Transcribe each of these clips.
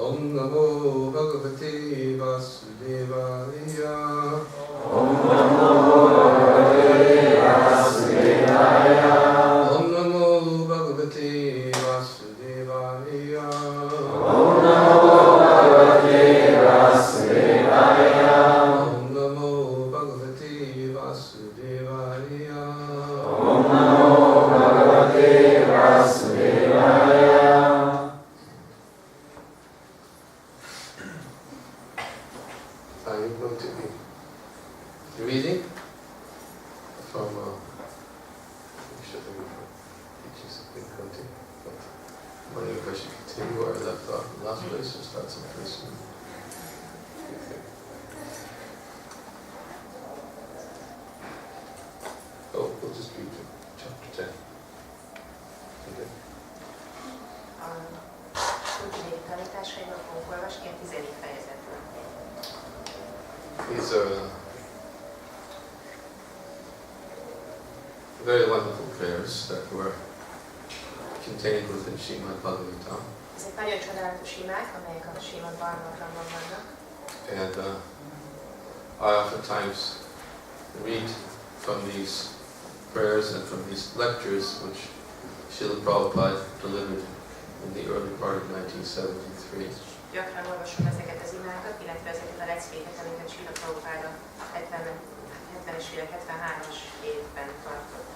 Om Namo Bhagavate Vasudevaya. Om Namo Bhagavate Vasudevaya. Om Namo Bhagavate Vasudevaya. Om Namo Bhagavate Vasudevaya. Om Namo Bhagavate Vasudevaya. Om Namo Bhagavate Vasudevaya. I'm going to be reading from teaching something content. I'm wondering if I should continue where I left off in the last place or start someplace new. Okay. Oh, we'll just read to chapter 10. Okay. Tanításaiban fogunk olvasni a 10. fejezetből. These are very wonderful prayers that were contained within Srimad Bhagavatam. Ezek nagyon csodálatos imák, amelyek a Srimad Bhagavatamban vannak. And I oftentimes read from these prayers and from these lectures which Srila Prabhupada delivered in the early part of 1973. Gyakran olvasom ezeket az imákat, illetve ezeket a leckéket, amiket Srila Prabhupada 70-es évek, 73-as évben tartott.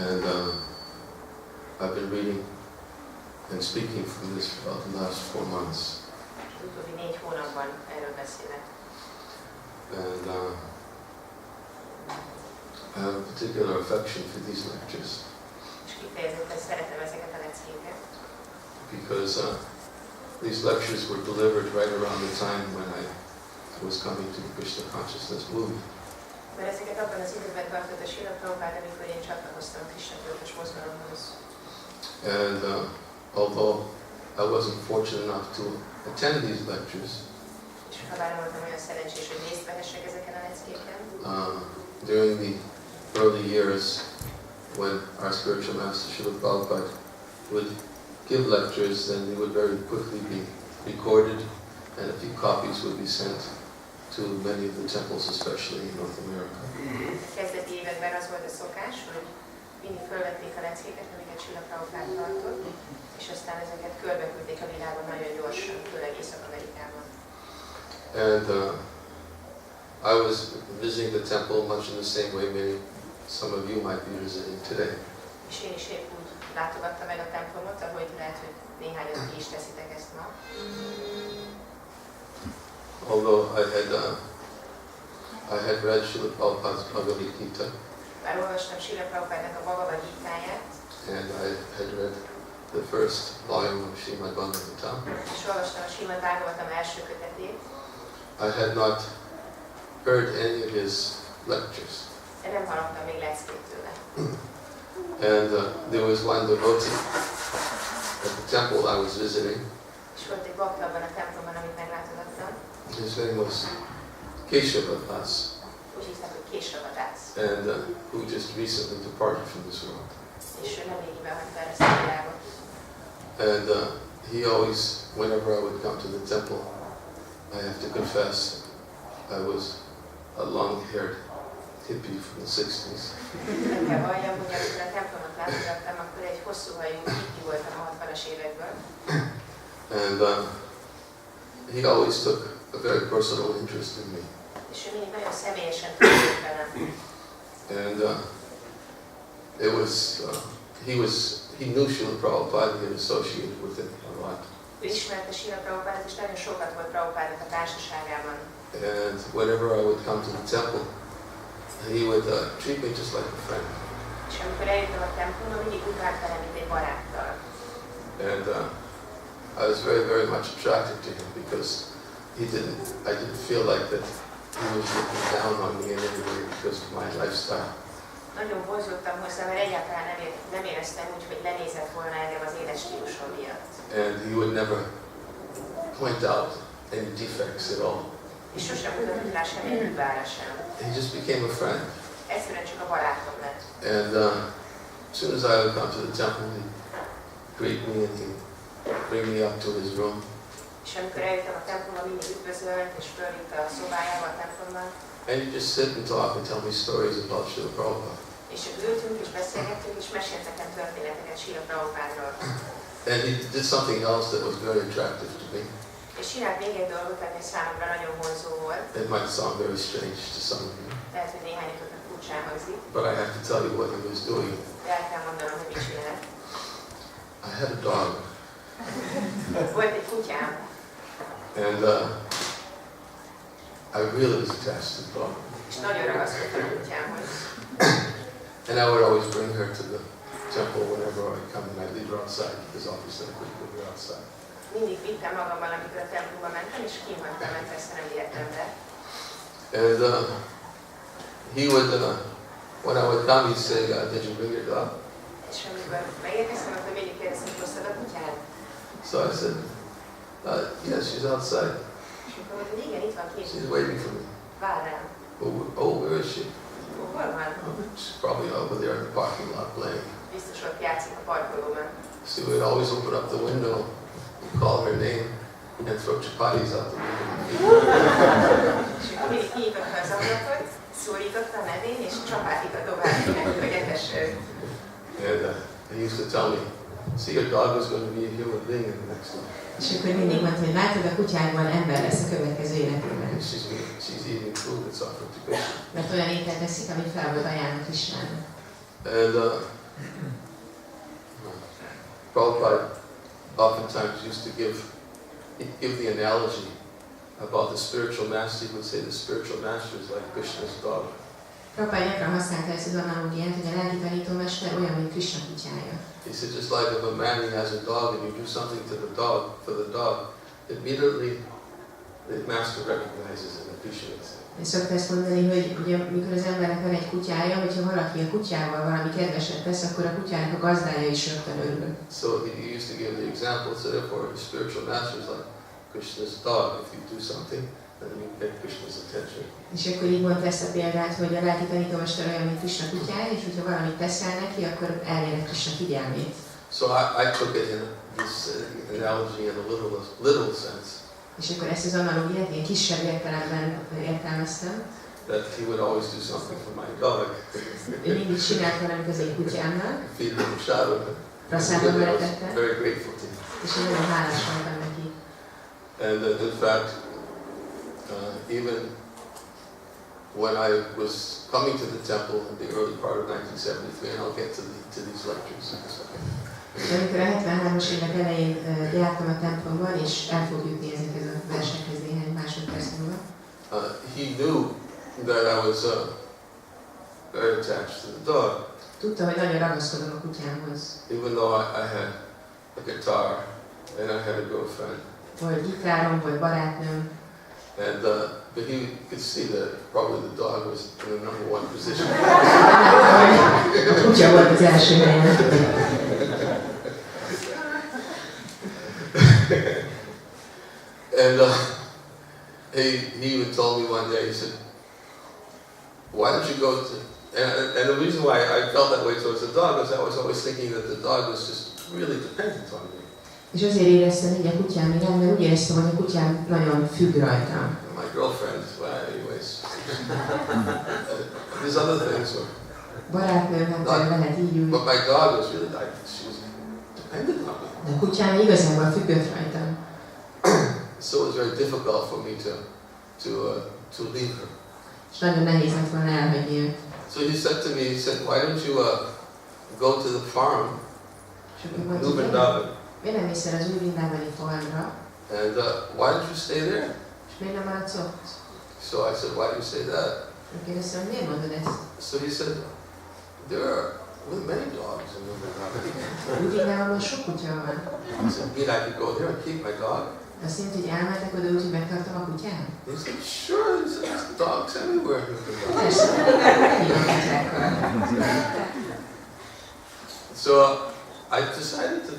And I've been reading and speaking from this for about the last 4 months. Az utóbbi 4 hónapban erről beszélek. And I have a particular affection for these lectures. És kifejezetten szeretem ezeket a leckéket. Because these lectures were delivered right around the time when I was coming to the Krishna Consciousness movement. Mert ezeket abban az időben tartott a Srila Prabhupada, amikor én csatlakoztam a Krishna tudatos mozgalomhoz. And although I wasn't fortunate enough to attend these lectures, És ha bár nem voltam olyan szerencsés, hogy részt vehessek ezeken a leckéken, during the early years when our spiritual master Srila Prabhupada would give lectures, then they would very quickly be recorded and a few copies would be sent to many of the temples, especially in North America. Kezdeti években az volt a szokás, hogy mindig fölvették a leckéket, amiket Srila Prabhupada tartott, és aztán ezeket körbeküldték a világon nagyon gyorsan, főleg Észak-Amerikában. And I was visiting the temple much in the same way maybe some of you might be visiting today. És én is épp úgy látogattam meg a templomot, ahogy lehet, hogy néhányan ti is teszitek ezt ma. Although I had read Srila Prabhupada's Bhagavad Gita, Bár olvastam Srila Prabhupádnak a Bhagavad Gítáját, and I had read the first volume of Srimad Bhagavatam, és olvastam a Srimad Bhagavatam első kötetét, I had not heard any of his lectures. de nem hallottam még leckét tőle. And there was one devotee at the temple I was visiting. És volt egy bakta abban a templomban, amit meglátogattam. His name was Keshava Das, Úgy hívták, hogy Késavadász. and who just recently departed from this world. És ő nemrégiben hagyta el ezt a világot. And he always, whenever I would come to the temple, I have to confess, I was a long-haired hippie from the 60s. Nem kell valljam, hogy amikor a templomot látogattam, akkor egy hosszúhajú hippie voltam a 60-as évekből. And he always took a very personal interest in me. És ő mindig nagyon személyesen tudott velem. And he knew Srila Prabhupada, he had associated with him a lot. Ő ismerte Srila Prabhupádot, és nagyon sokat volt Prabhupádnak a társaságában. And whenever I would come to the temple, he would treat me just like a friend. És amikor eljöttem a templomba, mindig úgy vált velem, mint egy baráttal. And I was very, very much attracted to him because I didn't feel like that he was looking down on me in any way because of my lifestyle. Nagyon vonzódtam hozzá, mert egyáltalán nem éreztem úgy, hogy lenézett volna engem az életstílusom miatt. And he would never point out any defects at all. És sosem mutatott rá semmilyen hibára sem. He just became a friend. Egyszerűen csak a barátom lett. And as soon as I would come to the temple, he'd greet me and he'd bring me up to his room. És amikor eljöttem a templomba, mindig üdvözölt és fölvitte a szobájába a templomban. And he'd just sit and talk and tell me stories about Srila Prabhupada. És ültünk és beszélgettünk és mesélt nekem történeteket Srila Prabhupádról. And he did something else that was very attractive to me. És csinált még egy dolgot, ami számomra nagyon vonzó volt. It might sound very strange to some of you, Lehet, hogy néhányatoknak furcsán hangzik, but I have to tell you what he was doing. de el kell mondanom, hogy mit csinált. I had a dog, Volt egy kutyám, and I really was attached to the dog. és nagyon ragaszkodtam a kutyámhoz. And I would always bring her to the temple whenever I come, and I'd leave her outside because obviously I couldn't leave her outside. Mindig vittem magammal, amikor a templomba mentem, és kihagytam, mert persze nem vihettem be. And he would, when I would come, he'd say, "Did you bring your dog?" És amikor megérkeztem, akkor mindig kérdeztem, hogy hoztad a kutyád? So I said, "Yes, she's outside. És akkor mondta, hogy igen, itt van kint, She's waiting for me." vár rám. Oh, where is she? Hol van? Oh, she's probably over there in the parking lot playing. Biztos ott játszik a parkolóban. So we'd always open up the window, call her name, and throw chapatis out the window. És akkor mindig kinyitotta az ablakot, szólította a nevén, és csapátikat dobált neki, hogy etesse őt. And he used to tell me, "See, your dog is going to be a human being in the next life. És akkor mindig mondta, hogy látod, a kutyádban ember lesz a következő életében. And she's eating food that's offered to Krishna." Mert olyan ételt eszik, amit fel volt ajánlott Krisnának. And Prabhupada oftentimes used to give the analogy about the spiritual master. He would say the spiritual master is like Krishna's dog. Prabhupád gyakran használta ezt az analógiát, hogy a lelki tanítómester olyan, mint Krisna kutyája. He said, just like if a man has a dog and you do something to the dog, for the dog, immediately the master recognizes and appreciates it. És szokta ezt mondani, hogy ugye, mikor az embernek van egy kutyája, hogyha valaki a kutyával valami kedveset tesz, akkor a kutyának a gazdája is rögtön örül. So he used to give the example, so therefore the spiritual master is like Krishna's dog. If you do something, then you get Krishna's attention. És akkor így mondta ezt a példát, hogy a lelki tanítómester olyan, mint Krisna kutyája, és hogyha valamit teszel neki, akkor elnyered Krisna figyelmét. So I took it in this analogy in a literal sense. És akkor ezt az analógiát én kisebb értelemben értelmeztem. That he would always do something for my dog. Ő mindig csinált valamit az én kutyámnak, Feed him a shadow. praszába I was melegette, very grateful to him. és én nagyon hálás voltam neki. And in fact, even when I was coming to the temple in the early part of 1973, and I'll get to these lectures in a second. De amikor a 73-as évek elején jártam a templomban, és el fog jutni ezekhez a versekhez néhány másodperc múlva, He knew that I was very attached to the dog, tudta, hogy nagyon ragaszkodom a kutyámhoz. even though I had a guitar and I had a girlfriend. Volt gitárom, volt barátnőm, And but he could see that probably the dog was in the number one position. a kutya volt az első helyen. And he even told me one day, he said, "Why don't you go to..." And the reason why I felt that way towards the dog was I was always thinking that the dog was just really dependent on me. És azért éreztem így a kutyám iránt, mert úgy éreztem, hogy a kutyám nagyon függ rajtam. My girlfriend, well, anyways. There's other things. Barátnőm, hát lehet így úgy. But my dog was really like, she was dependent on me. De a kutyám igazából függött rajtam. So it was very difficult for me to leave her. És nagyon nehéz lett volna elhagyni őt. So he said to me, he said, "Why don't you go to the farm És akkor in mondta, Vrindavan, miért nem mész el az új Vrindavani farmra, and why don't you stay there?" és miért nem maradsz ott? So I said, "Why do you say that?" Kérdeztem, hogy miért mondod ezt? So he said, "There are many dogs in Vrindavan." Vrindavonban sok kutya van. I said, "Mean I could go there and keep my dog?" De azt jelenti, hogy elmentek oda úgy, hogy megtartom a kutyát? He said, "Sure, there's dogs everywhere in Vrindavan." Persze, így van kutyákkal. So I decided to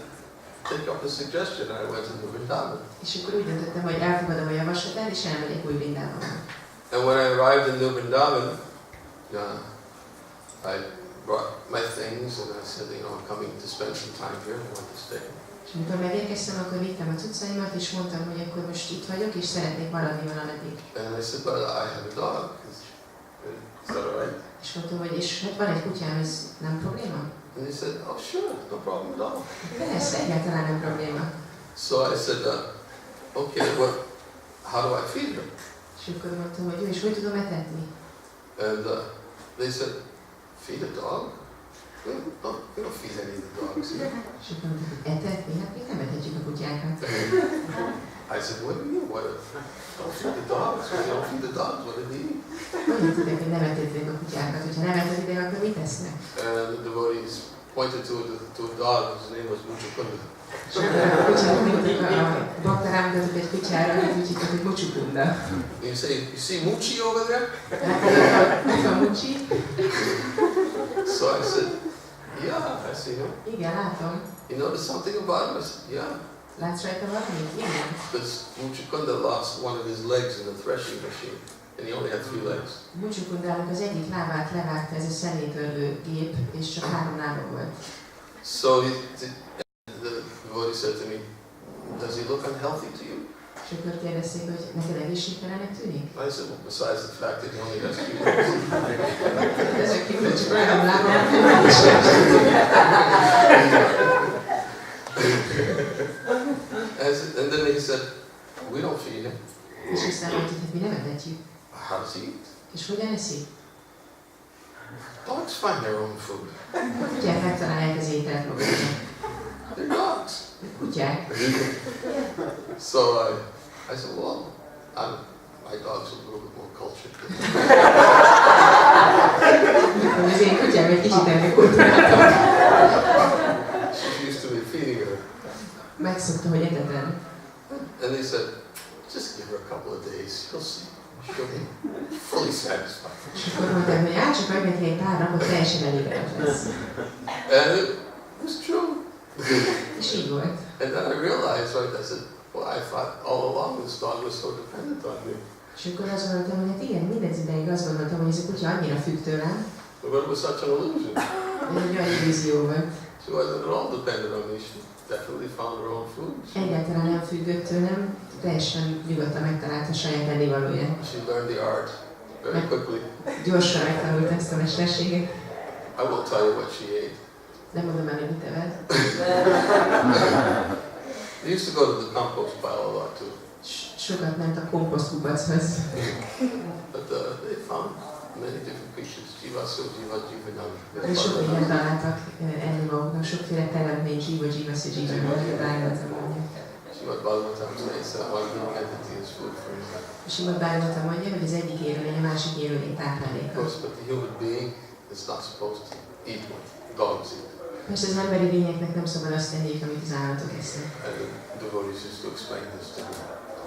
take up the suggestion. I went to Vrindavan. És akkor úgy döntöttem, hogy elfogadom a javaslatát, és elmegyek új Vrindavonba. And when I arrived in Vrindavan, I brought my things and I said, I'm coming to spend some time here. I want to stay. És amikor megérkeztem, akkor vittem a cuccaimat, és mondtam, hogy akkor most itt vagyok, és szeretnék maradni valameddig. And I said, but I have a dog. Is that all right? És mondtam, hogy és hát van egy kutyám, ez nem probléma? And he said, oh sure, no problem at all. Persze, egyáltalán nem probléma. So I said, okay, well, how do I feed her? És akkor mondtam, hogy jó, és hogy tudom etetni? And they said, feed a dog? We don't feed any of the dogs here. És akkor mondtam, hogy etetni? Hát még nem etetjük a kutyákat. I said, what do you mean? Don't feed the dogs. We don't feed the dogs. What do they eat? Hogyan tudják, hogy nem etették a kutyákat? Hogyha nem etetitek, akkor mit esznek? And the devotees pointed to a dog whose name was Muchukunda. És akkor a kutyának mindig a bakta rámutatott egy kutyára, amit úgy hívtak, hogy Muchukunda. You see Muchi over there? Hát a Mucsi. So I said, yeah, I see him. Igen, látom. You notice something about him? I said, yeah. Látsz rajta valamit? Igen. Because Muchukunda lost one of his legs in the threshing machine, and he only had 3 legs. Muchukundának az egyik lábát levágta ez a szenétörlő gép, és csak 3 lába volt. So the devotee said to me, does he look unhealthy to you? És akkor kérdezték, hogy neked egészségtelenek tűnik? I said, well, besides the fact that he only has 3 legs. Ezek kívül csak olyan lábam, And then he said, we don't feed him. és aztán mondtuk, hogy mi nem etetjük. How does he eat? És hogyan eszik? Dogs find their own food. A kutyák megtalálják az ételt maguknak. They're dogs. Kutyák. So I said, well, my dog's a little bit more cultured. Az én kutyám egy kicsit ennek kultúráltam. She's used to me feeding her. Megszokta, hogy etetem. And they said, just give her a couple of days. You'll see. She'll be fully satisfied. És akkor mondtam, hogy csak meg neki egy pár napot teljesen elégedett lesz. And it was true. És így volt. And then I realized, right, I said, well, I thought all along this dog was so dependent on me. És akkor azt gondoltam, hogy hát igen, mindez ideig azt gondoltam, hogy ez a kutya annyira függ tőlem. But it was such an illusion. Ez egy olyan illúzió volt. She wasn't at all dependent on me. She definitely found her own food. Egyáltalán nem függött tőlem, teljesen nyugodtan megtalálta a saját ennivalóját. She learned the art very quickly. Gyorsan megtanult ezt a mesterséget. I won't tell you what she ate. Nem mondom el, hogy mit evett. They used to go to the compost pile a lot too. Sokat ment a komposztkupachoz. But they found many different creatures. Jivasu, Jiva, Jivanam. Sok mindent találtak enni maguknak, sokféle teremtmény, Jiva, Jivasu, Jiva, Bhagavatam mondja. Srimad Bhagavatam says that one living entity is food for another. Srimad Bhagavatam mondja, hogy az egyik élőlény a másik élőlény Of tápláléka. course, but the human being is not supposed to eat what dogs eat. Persze az emberi lényeknek nem szabad azt tenniük, amit az állatok esznek. And the devotees used to explain this to me.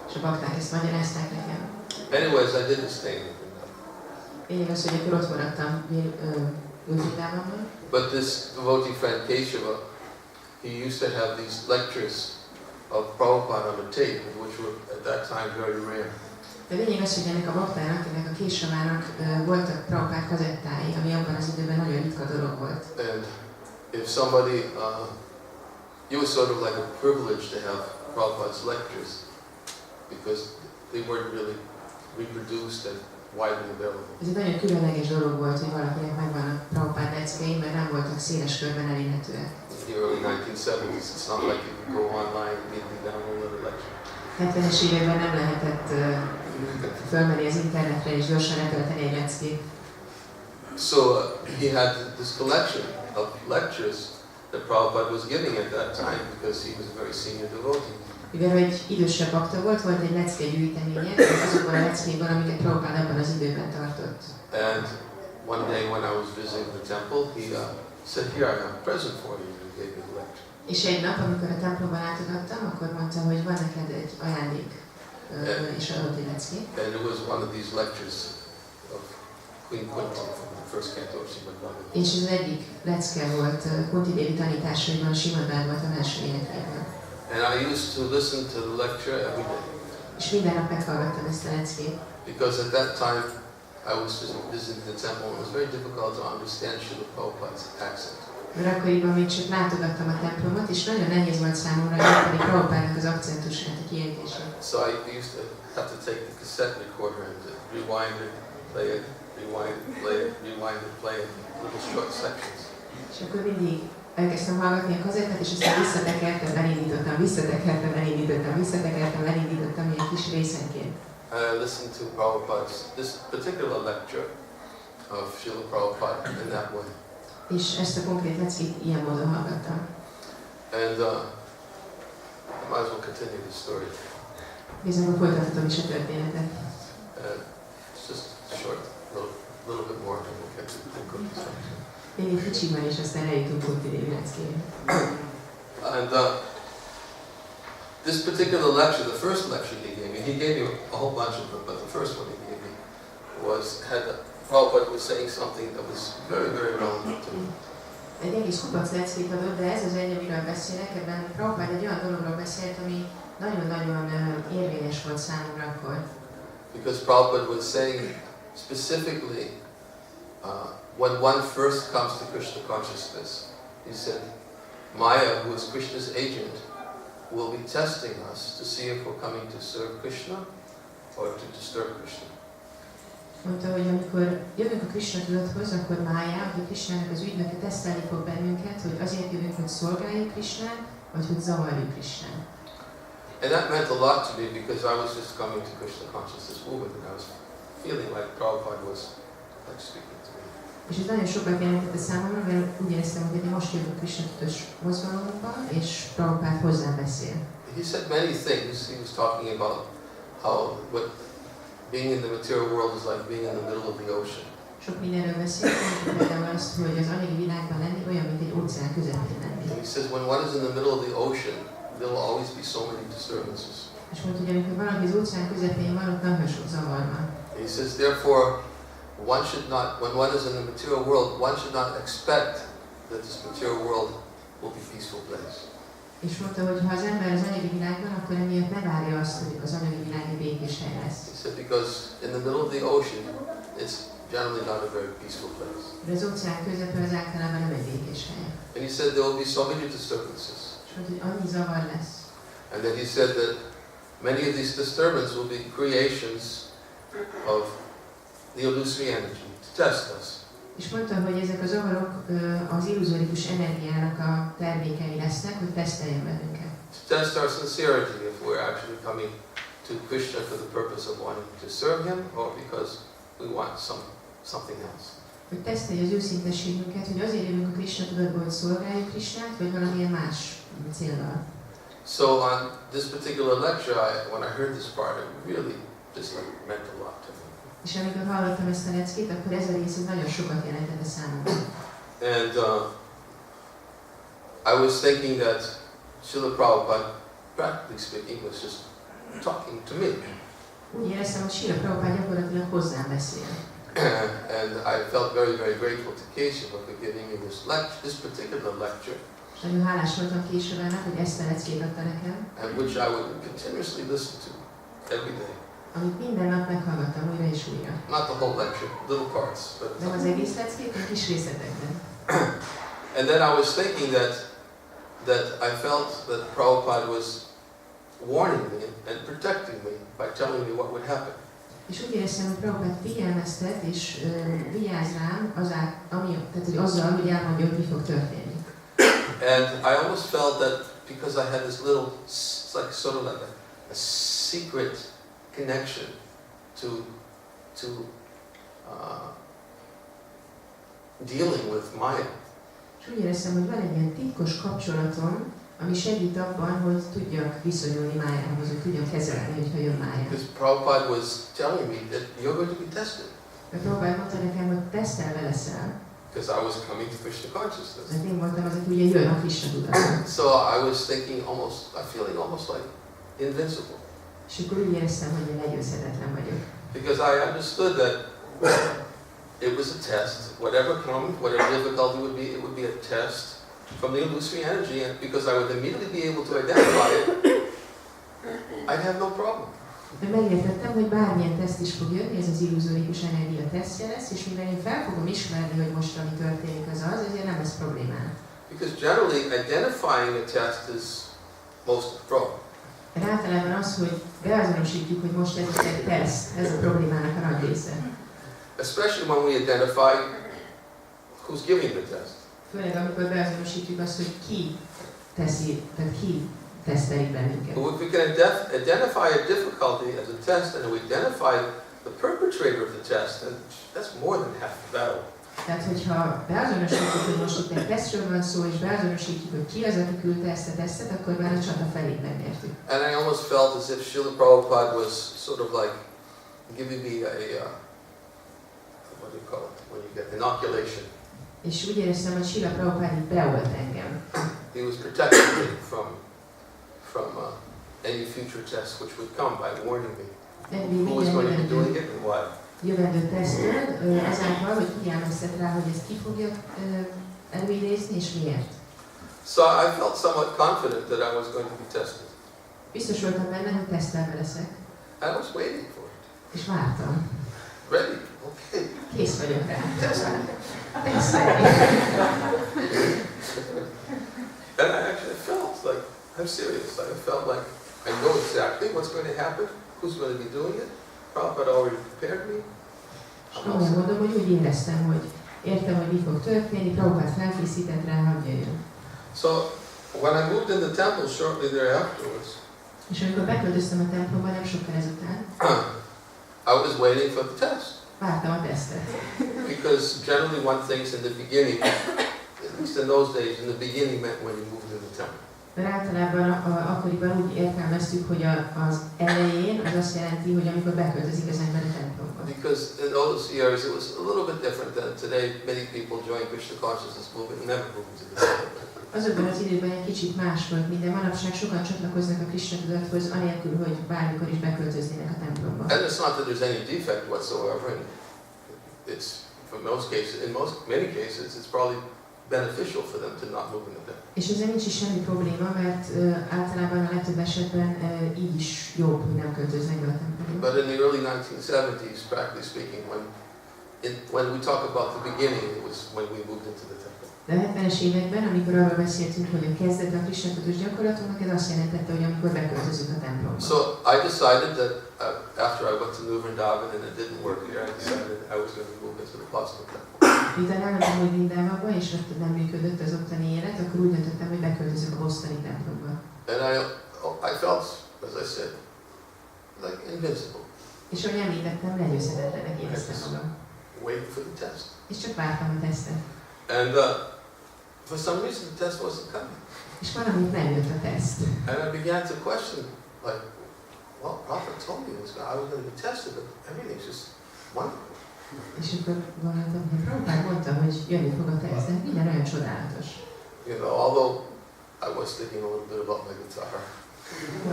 És a bakták ezt magyarázták nekem. Anyways, I didn't stay in it. Én az, hogy akkor ott maradtam Új-Zélandában. But this devotee friend Keshava, he used to have these lectures of Prabhupada on a tape, which were at that time very rare. De lényeg az, hogy ennek a baktának, ennek a Késavának voltak Prabhupád kazettái, ami abban az időben nagyon ritka dolog volt. And if somebody, it was sort of like a privilege to have Prabhupada's lectures, because they weren't really reproduced and widely available. Ez egy nagyon különleges dolog volt, hogy valakinek megvan a Prabhupád leckei, mert nem voltak széles körben elérhetőek. In the early 1970s, it's not like you could go online and immediately download a lecture. 70-es években nem lehetett fölmenni az internetre és gyorsan letölteni egy leckét. So he had this collection of lectures that Prabhupada was giving at that time because he was a very senior devotee. Mivel hogy idősebb bakta volt egy lecke gyűjteménye, azokban a leckékben, amiket Prabhupád abban az időben tartott. And one day when I was visiting the temple, he said, here I have a present for you, and he gave me the lecture. És egy nap, amikor a templomban látogattam, akkor mondtam, hogy van neked egy ajándék, és adott egy leckét. And it was one of these lectures of Queen Kunti from the first canto of Srimad Bhagavatam. És az egyik lecke volt Kunti Devi tanításaiban, Srimad Bhagavatam első éneklében. And I used to listen to the lecture every day. És minden nap meghallgattam ezt a leckét. Because at that time, I was just visiting the temple and it was very difficult to understand Srila Prabhupada's accent. Mert akkoriban még csak látogattam a templomot, és nagyon nehéz volt számomra érteni Prabhupádnak az akcentusát, a kiejtését. So I used to have to take the cassette recorder and rewind it, play it, rewind it, play it, rewind it, play it, little short sections. És akkor mindig elkezdtem hallgatni a kazettát, és aztán visszatekertem, elindítottam, visszatekertem, elindítottam, visszatekertem, elindítottam ilyen kis részenként. And I listened to Prabhupada's, this particular lecture of Srila Prabhupada in that way. És ezt a konkrét leckét ilyen módon hallgattam. And I might as well continue the story. Bizony, folytathatom is a történetet. It's just short, little bit more, and we'll get to the cookies. Még egy kicsiben, és aztán eljutunk Kunti leckébe. And this particular lecture, the first lecture he gave me a whole bunch of them, but the first one he gave me Prabhupada was saying something that was very, very relevant to me. Egy egész kupac leckét adott, de ez az egy, amiről beszélek, ebben Prabhupada egy olyan dologról beszélt, ami nagyon-nagyon érvényes volt számomra akkor. Because Prabhupada was saying specifically, when one first comes to Krishna consciousness, he said, Maya, who is Krishna's agent, will be testing us to see if we're coming to serve Krishna or to disturb Krishna. Mondta, hogy amikor jövünk a Krishna tudathoz, akkor Mája, aki Krishnának az ügynöke, tesztelni fog bennünket, hogy azért jövünk, hogy szolgáljuk Krishnát, vagy hogy zavarjuk Krishnát. And that meant a lot to me because I was just coming to Krishna consciousness movement and I was feeling like Prabhupada was like speaking to me. És ez nagyon sokat jelentette számomra, mert úgy éreztem, hogy én most jövök Krishna tudatos mozgalomba, és Prabhupád hozzám beszél. He said many things. He was talking about how being in the material world is like being in the middle of the ocean. Sok mindenről beszélt, például azt, hogy az anyagi világban lenni olyan, mint egy óceán közepén lenni. And he says when one is in the middle of the ocean, there will always be so many disturbances. És mondta, hogy amikor valaki az óceán közepén van, ott nagyon sok zavar van. He says therefore, one should not, when one is in the material world, one should not expect that this material world will be a peaceful place. És mondta, hogy ha az ember az anyagi világban, akkor emiatt ne várja azt, hogy az anyagi világ egy békés hely lesz. He said because in the middle of the ocean, it's generally not a very peaceful place. De az óceán közepe az általában nem egy békés hely. And he said there will be so many disturbances. És mondta, hogy annyi zavar lesz. And then he said that many of these disturbances will be creations of the illusory energy to test us. És mondta, hogy ezek a zavarok az illuzórikus energiának a termékei lesznek, hogy teszteljen bennünket. To test our sincerity if we're actually coming to Krishna for the purpose of wanting to serve him or because we want something else. Hogy tesztelje az őszintességünket, hogy azért jövünk a Krishna tudatból, hogy szolgáljuk Krishnát, vagy valamilyen más céllal. So on this particular lecture, when I heard this part, it really just like meant a lot to me. És amikor hallottam ezt a leckét, akkor ez a rész nagyon sokat jelentett a számomra. And I was thinking that Srila Prabhupada, practically speaking, was just talking to me. Úgy éreztem, hogy Srila Prabhupada gyakorlatilag hozzám beszél. And I felt very, very grateful to Kesava for giving me this particular lecture. És nagyon hálás voltam Kesavának, hogy ezt a leckét adta nekem. And which I would continuously listen to every day. Amit minden nap meghallgattam újra és újra. Not the whole lecture, little parts. But Nem az egész leckét, hanem kis részletekben. and then I was thinking that I felt that Prabhupada was warning me and protecting me by telling me what would happen. És úgy éreztem, hogy Prabhupád figyelmeztet és vigyáz rám tehát, hogy azzal, hogy elmondja, hogy mi fog történni. And I almost felt that because I had this little, it's like sort of like a secret connection to dealing with Maya. És úgy éreztem, hogy van egy ilyen titkos kapcsolatom, ami segít abban, hogy tudjak viszonyulni Májához, hogy tudjak kezelni, hogyha jön Mája. Because Prabhupada was telling me that you're going to be tested. Mert Prabhupada mondta nekem, hogy tesztelve leszel. Because I was coming to Krishna consciousness. Mert én voltam az, aki ugye jön a Krishna tudatba. So I was thinking feeling almost like invincible. És akkor úgy éreztem, hogy én legyőzhetetlen vagyok. Because I understood that it was a test. Whatever difficulty would be a test from the illusory energy, and because I would immediately be able to identify it, I'd have no problem. De megértettem, hogy bármilyen teszt is fog jönni, ez az illuzórikus energia tesztje lesz, és mivel én fel fogom ismerni, hogy most ami történik az, ezért nem lesz problémám. Because generally identifying a test is most of the problem. Általában az, hogy beazonosítjuk, hogy most ez egy teszt, ez a problémának a nagy része. Especially when we identify who's giving the test. Főleg amikor beazonosítjuk azt, hogy ki teszi, tehát ki teszteli bennünket. But if we can identify a difficulty as a test and we identify the perpetrator of the test, then that's more than half the battle. Tehát, hogyha beazonosítjuk, hogy most itt egy tesztről van szó, és beazonosítjuk, hogy ki az, aki küldte ezt a tesztet, akkor már a csata felét megnyertük. And I almost felt as if Srila Prabhupada was sort of like giving me what do you call it, when you get inoculation. És úgy éreztem, hogy Srila Prabhupada itt beolt engem. He was protecting me from any future tests which would come by warning me who was going to be doing it and why. Jövendő tesztről, ezáltal, hogy figyelmeztet rá, hogy ezt ki fogja előidézni, és miért. So I felt somewhat confident that I was going to be tested. Biztos voltam benne, hogy tesztelve leszek. I was waiting for it. És vártam. Ready? Okay. Kész vagyok rá. Tested. Tesztelni. And I actually felt like, I'm serious, I felt like I know exactly what's going to happen, who's going to be doing it. Prabhupada already prepared me. Komolyan mondom, hogy úgy éreztem, hogy értem, hogy mi fog történni, Prabhupada felkészített rá, hogy jöjjön. So when I moved in the temple shortly thereafterwards, És amikor beköltöztem a templomba, nem sokkal ezután, I was waiting for the test. vártam a tesztet. Because generally one thinks in the beginning, at least in those days, in the beginning meant when you moved in the temple. Mert általában akkoriban úgy értelmeztük, hogy az elején az azt jelenti, hogy amikor beköltözik az ember a templomba. Because in those years it was a little bit different than today. Many people join Krishna consciousness movement and never move into the temple. Azokban az időben egy kicsit más volt minden. Manapság sokan csatlakoznak a Krishna tudathoz, anélkül, hogy bármikor is beköltöznének a templomba. And it's not that there's any defect whatsoever. And it's for most cases, in many cases, it's probably beneficial for them to not move into the temple. És ezzel nincs is semmi probléma, mert általában a legtöbb esetben így is jobb, hogy nem költöznek be a templomba. But in the early 1970s, practically speaking, when we talk about the beginning, it was when we moved into the temple. De a 70-es években, amikor arról beszéltünk, hogy a kezdete a Krishna tudatos gyakorlatunknak, ez azt jelentette, hogy amikor beköltözünk a templomba. So I decided that after I went to New Vrindavan and it didn't work here, I decided I was going to move into the Boston temple. Miután elmentem úgy Vrindávamba, és ott nem működött az ottani élet, akkor úgy döntöttem, hogy beköltözök a bostoni templomba. And I felt, as I said, like invincible. És ahogy említettem, legyőzhetetlenek éreztem magam. Waiting for the test. És csak vártam a tesztet. And for some reason the test wasn't coming. És valamit nem jött a teszt. And I began to question, like, well, Prophet told me this, I was going to be tested, but everything's just wonderful. És akkor gondoltam, hogy Prabhupád mondta, hogy jönni fog a teszt, de minden olyan csodálatos. You know, although I was thinking a little bit about my guitar.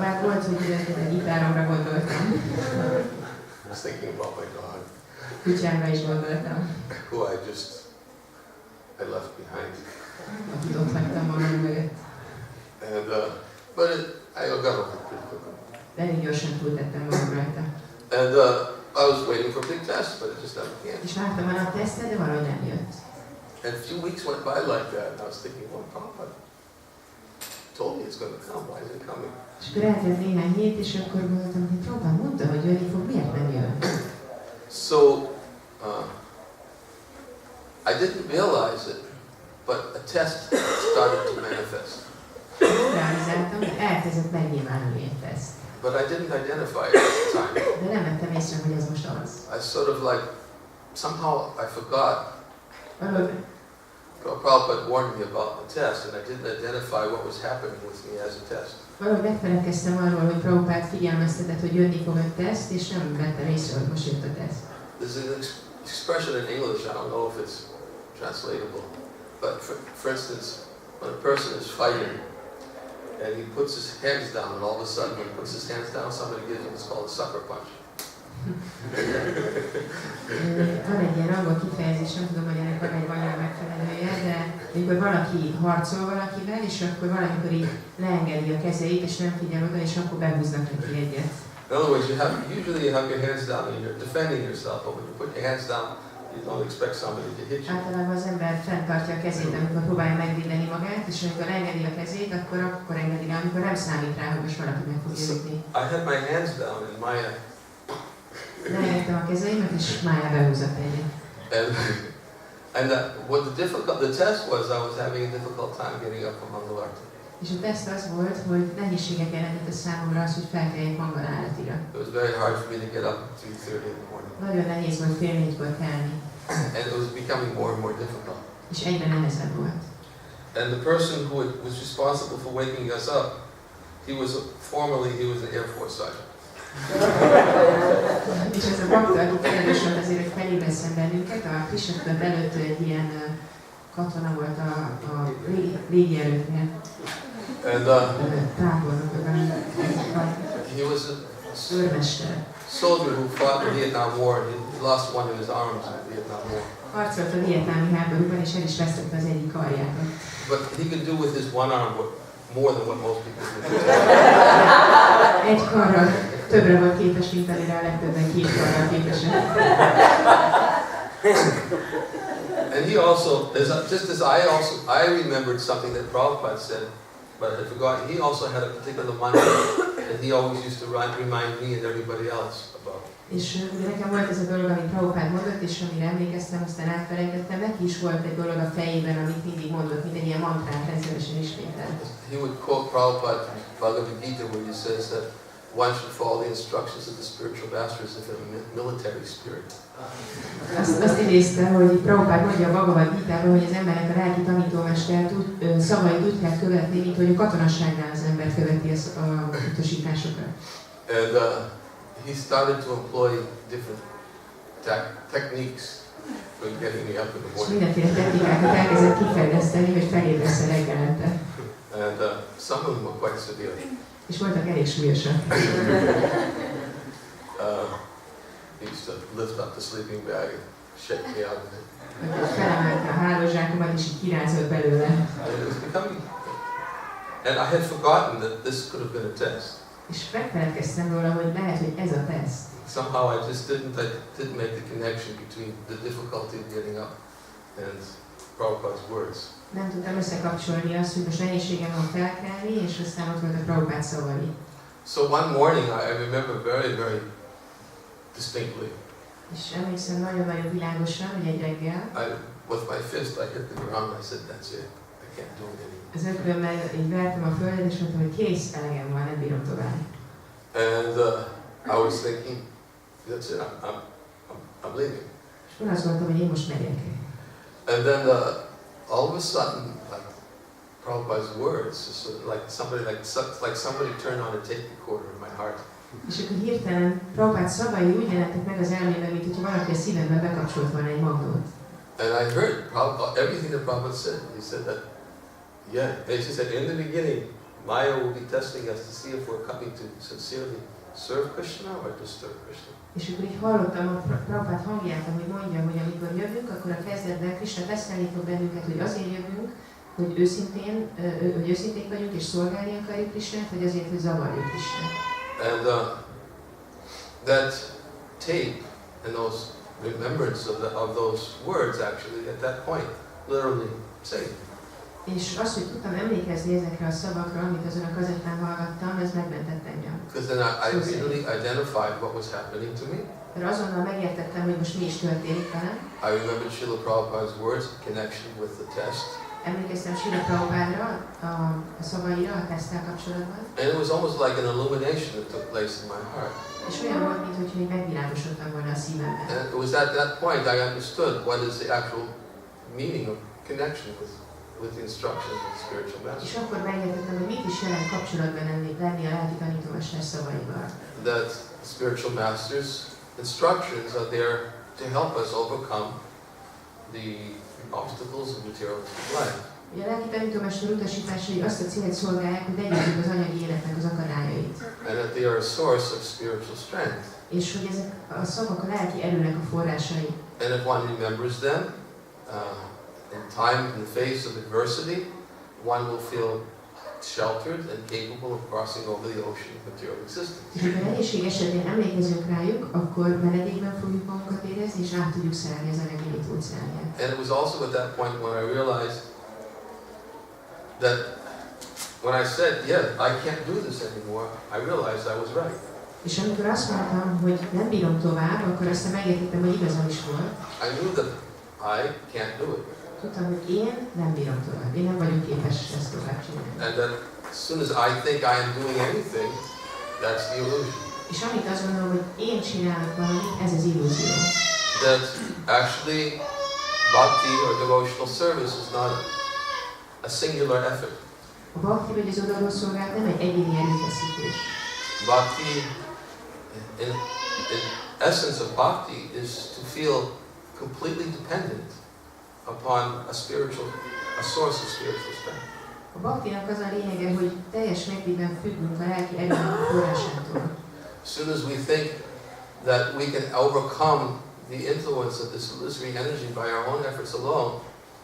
Már volt, hogy a gitáromra gondoltam. I was thinking about my dog, Kutyámra is gondoltam. who I left behind. Akit ott hagytam magam mögött. And but I got over it pretty quickly. De elég gyorsan túltettem magam rajta. And I was waiting for a big test, but it just never came. És vártam a tesztet, de valahogy nem jött. And a few weeks went by like that, and I was thinking, well, Prabhupada told me it's going to come. Why is it coming? És akkor eltelt néhány hét, és akkor gondoltam, hogy Prabhupád mondta, hogy jönni fog, miért nem jön? So I didn't realize it, but a test started to manifest. Realizáltam, hogy elkezdett megnyilvánulni egy teszt. But I didn't identify it at the time. De nem vettem észre, hogy ez most az. I sort of like, somehow I forgot. Valahogy Prabhupada warned me about the test, and I didn't identify what was happening with me as a test. valahogy megfelelkeztem arról, hogy Prabhupád figyelmeztetett, hogy jönni fog a teszt, és nem vettem észre, hogy most jött a teszt. There's an expression in English, I don't know if it's translatable, but for instance, when a person is fighting, and he puts his hands down, and all of a sudden when he puts his hands down, somebody gives him what's called a sucker punch. Van egy ilyen angol kifejezés, nem tudom, hogy ennek van egy magyar megfelelője, de amikor valaki harcol valakivel, és akkor valamikor így leengedi a kezeit, és nem figyel oda, és akkor behúznak neki egyet. In other words, usually you have your hands down and you're defending yourself, but when you put your hands down, You don't expect somebody to hit you. Általában az ember fenntartja a kezét, amikor próbálja megvédeni magát, és amikor engedi a kezét, akkor engedi rá, amikor nem számít rá, hogy most valaki meg fogja ütni. I had my hands down and Maya. Leengedtem a kezeimet, és Maya behúzott egyet. And what the test was, I was having a difficult time getting up from Mangalarti. És a teszt az volt, hogy nehézségek jelentett a számomra az, hogy felkeljek Mangaláratira. It was very hard for me to get up at 3:30 in the morning. Nagyon nehéz volt 3:30-kor kelni. And it was becoming more and more difficult. És egyre nehezebb volt. And the person who was responsible for waking us up, formerly he was an Air Force sergeant. És ez a bakta, aki felelős volt azért, hogy felébresszen bennünket, a Krishna tudat előtt egy ilyen katona volt a légierőknél. And Tábornok, he was a őrmester. soldier who fought the Vietnam War. He lost one of his arms in the Vietnam War. Harcolt a vietnámi háborúban, és el is vesztette az egyik karját. But he could do with his one arm more than what most people do. Egy karral többre volt képes, mint amire a legtöbben két karral képesek. And he also, just as I remembered something that Prabhupada said, but I forgot. He also had a particular mantra that he always used to remind me and everybody else about. És ugye nekem volt ez a dolog, amit Prabhupád mondott, és amire emlékeztem, aztán átfelejtettem. Neki is volt egy dolog a fejében, amit mindig mondott, mint egy ilyen mantrát rendszeresen ismételt. He would quote Prabhupada Bhagavad Gita where he says that one should follow the instructions of the spiritual masters if they're a military spirit. Azt idézte, hogy Prabhupád mondja a Bhagavad Gitában, hogy az embernek a lelki tanítómester szavait úgy kell követni, mint hogy a katonasságnál az ember követi az utasításokat. And he started to employ different techniques for getting me up in the És morning. mindenféle technikákat elkezdett kifejleszteni, hogy felébressze reggelente. And some of them were quite severe. És voltak elég súlyosak. He used to lift up the sleeping bag and shake me out of it. Felemelte a hálózsákomat, és így kirázott belőle. And it was becoming, and I had forgotten that this could have been a test. És megfeledkeztem róla, hogy lehet, hogy ez a teszt. Somehow I just didn't make the connection between the difficulty of getting up and Prabhupada's words. Nem tudtam összekapcsolni azt, hogy most nehézségem van felkelni, és aztán ott volt a Prabhupád szavai. So one morning I remember very, very distinctly. És emlékszem nagyon-nagyon világosan, hogy egy reggel With my fist I hit the ground and I said, that's it, I can't do it anymore. az ökrömmel így vertem a földet, és mondtam, hogy kész, elegem van, nem bírom tovább. And I was thinking, that's it, I'm leaving. És akkor azt gondoltam, hogy én most megyek. And then all of a sudden, like Prabhupada's words, like somebody turned on a tape recorder in my heart. És akkor hirtelen Prabhupád szavai úgy jelentek meg az elmémben, mint hogyha valaki a szívemben bekapcsolt volna egy magnót. And I heard everything that Prabhupada said. He said that, yeah, he said in the beginning, Maya will be testing us to see if we're coming to sincerely serve Krishna or disturb Krishna. És akkor így hallottam a Prabhupád hangját, hogy mondja, hogy amikor jövünk, akkor a kezdetben Krishna tesztelni fog bennünket, hogy azért jövünk, hogy őszinték vagyunk és szolgálni akarjuk Krishnát, vagy azért, hogy zavarjuk Krishnát. And that tape and those remembrance of those words actually at that point literally saved me. És azt, hogy tudtam emlékezni ezekre a szavakra, amit azon a kazettán hallgattam, ez megmentett engem. Because then I immediately identified what was happening to me. Mert azonnal megértettem, hogy most mi is történik velem. I remembered Srila Prabhupada's words in connection with the test. Emlékeztem Srila Prabhupádra, a szavaira, a teszttel kapcsolatban. And it was almost like an illumination that took place in my heart. És olyan volt, mintha így megvilágosodtam volna a szívemben. And it was at that point I understood what is the actual meaning of connection with the instructions of the spiritual És master. akkor megértettem, hogy mit is jelent kapcsolatban lenni a lelki tanítómester szavaival. That spiritual masters' instructions are there to help us overcome the obstacles of materialistic life. A lelki tanítómester utasításai azt a célt szolgálják, hogy legyőzzük az anyagi életnek az akadályait. And that they are a source of spiritual strength. És hogy ezek a szavak a lelki erőnek a forrásai. And if one remembers them, in the face of adversity, one will feel sheltered and capable of crossing over the ocean of material existence. És amikor nehézség esetén emlékezünk rájuk, akkor menedékben fogjuk magunkat érezni, és át tudjuk szállni az anyagi lét óceánját. And it was also at that point when I realized that when I said, yeah, I can't do this anymore, I realized I was right. És amikor azt mondtam, hogy nem bírom tovább, akkor aztán megértettem, hogy igazam is volt. I knew that I can't do it. Tudtam, hogy én nem bírom tovább. Én nem vagyok képes ezt tovább csinálni. And that as soon as I think I am doing anything, that's the illusion. És amit azt gondolom, hogy én csinálok valamit, ez az illúzió. That actually bhakti or devotional service is not a singular effort. A bhakti vagy az odaadó szolgálat nem egy egyéni erőfeszítés. Bhakti, in essence of bhakti, is to feel completely dependent upon a source of spiritual strength. A bhaktinak az a lényege, hogy teljes mértékben függünk a lelki erőnek forrásától. As soon as we think that we can overcome the influence of this illusory energy by our own efforts alone,